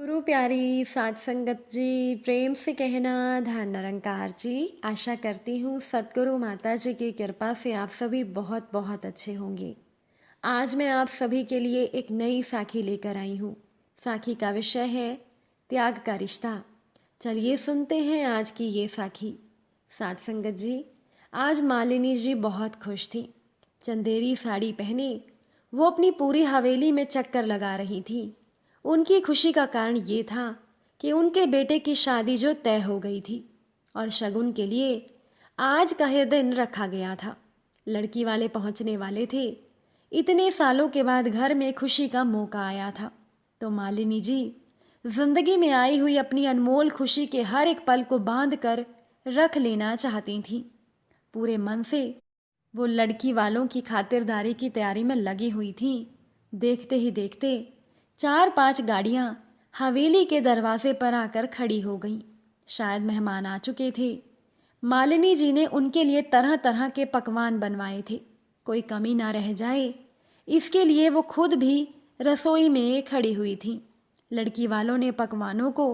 गुरु प्यारी साध संगत जी, प्रेम से कहना धन निरंकार जी। आशा करती हूँ सतगुरु माता जी की कृपा से आप सभी बहुत बहुत अच्छे होंगे। आज मैं आप सभी के लिए एक नई साखी लेकर आई हूँ। साखी का विषय है त्याग का रिश्ता। चलिए सुनते हैं आज की ये साखी। साध संगत जी, आज मालिनी जी बहुत खुश थी। चंदेरी साड़ी पहने वो अपनी पूरी हवेली में चक्कर लगा रही थी। उनकी खुशी का कारण ये था कि उनके बेटे की शादी जो तय हो गई थी और शगुन के लिए आज का ही दिन रखा गया था। लड़की वाले पहुंचने वाले थे। इतने सालों के बाद घर में खुशी का मौका आया था, तो मालिनी जी जिंदगी में आई हुई अपनी अनमोल खुशी के हर एक पल को बांध कर रख लेना चाहती थीं। पूरे मन से वो लड़की वालों की खातिरदारी की तैयारी में लगी हुई थीं। देखते ही देखते 4-5 गाड़ियां हवेली के दरवाजे पर आकर खड़ी हो गईं। शायद मेहमान आ चुके थे। मालिनी जी ने उनके लिए तरह तरह के पकवान बनवाए थे, कोई कमी ना रह जाए इसके लिए वो खुद भी रसोई में खड़ी हुई थी। लड़की वालों ने पकवानों को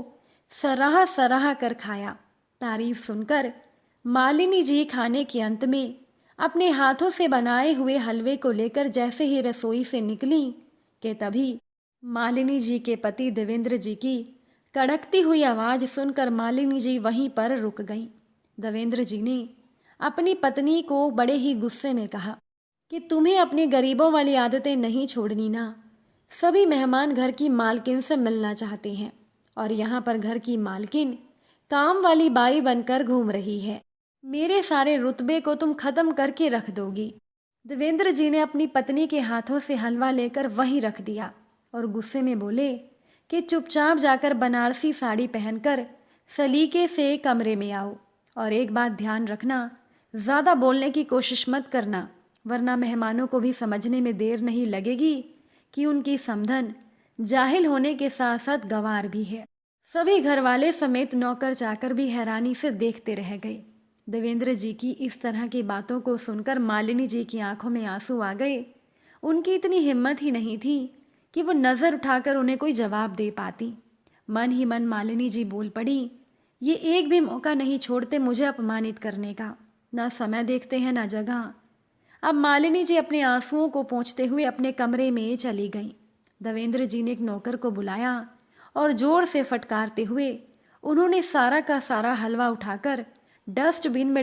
सराह सराह कर खाया। तारीफ सुनकर मालिनी जी खाने के अंत में अपने हाथों से बनाए हुए हलवे को लेकर जैसे ही रसोई से निकली कि तभी मालिनी जी के पति देवेंद्र जी की कड़कती हुई आवाज सुनकर मालिनी जी वहीं पर रुक गईं। देवेंद्र जी ने अपनी पत्नी को बड़े ही गुस्से में कहा कि तुम्हें अपनी गरीबों वाली आदतें नहीं छोड़नी ना। सभी मेहमान घर की मालकिन से मिलना चाहते हैं और यहाँ पर घर की मालकिन काम वाली बाई बनकर घूम रही है। मेरे सारे रुतबे को तुम खत्म करके रख दोगी। देवेंद्र जी ने अपनी पत्नी के हाथों से हलवा लेकर वहीं रख दिया और गुस्से में बोले कि चुपचाप जाकर बनारसी साड़ी पहनकर सलीके से कमरे में आओ और एक बात ध्यान रखना, ज़्यादा बोलने की कोशिश मत करना, वरना मेहमानों को भी समझने में देर नहीं लगेगी कि उनकी समधन जाहिल होने के साथ साथ गंवार भी है। सभी घरवाले समेत नौकर चाकर भी हैरानी से देखते रह गए। देवेंद्र जी की इस तरह की बातों को सुनकर मालिनी जी की आंखों में आंसू आ गए। उनकी इतनी हिम्मत ही नहीं थी कि वो नज़र उठाकर उन्हें कोई जवाब दे पाती। मन ही मन मालिनी जी बोल पड़ी, ये एक भी मौका नहीं छोड़ते मुझे अपमानित करने का। ना समय देखते हैं ना जगह। अब मालिनी जी अपने आंसुओं को पोंछते हुए अपने कमरे में चली गईं। देवेंद्र जी ने एक नौकर को बुलाया और जोर से फटकारते हुए उन्होंने सारा का सारा हलवा उठाकर डस्टबिन में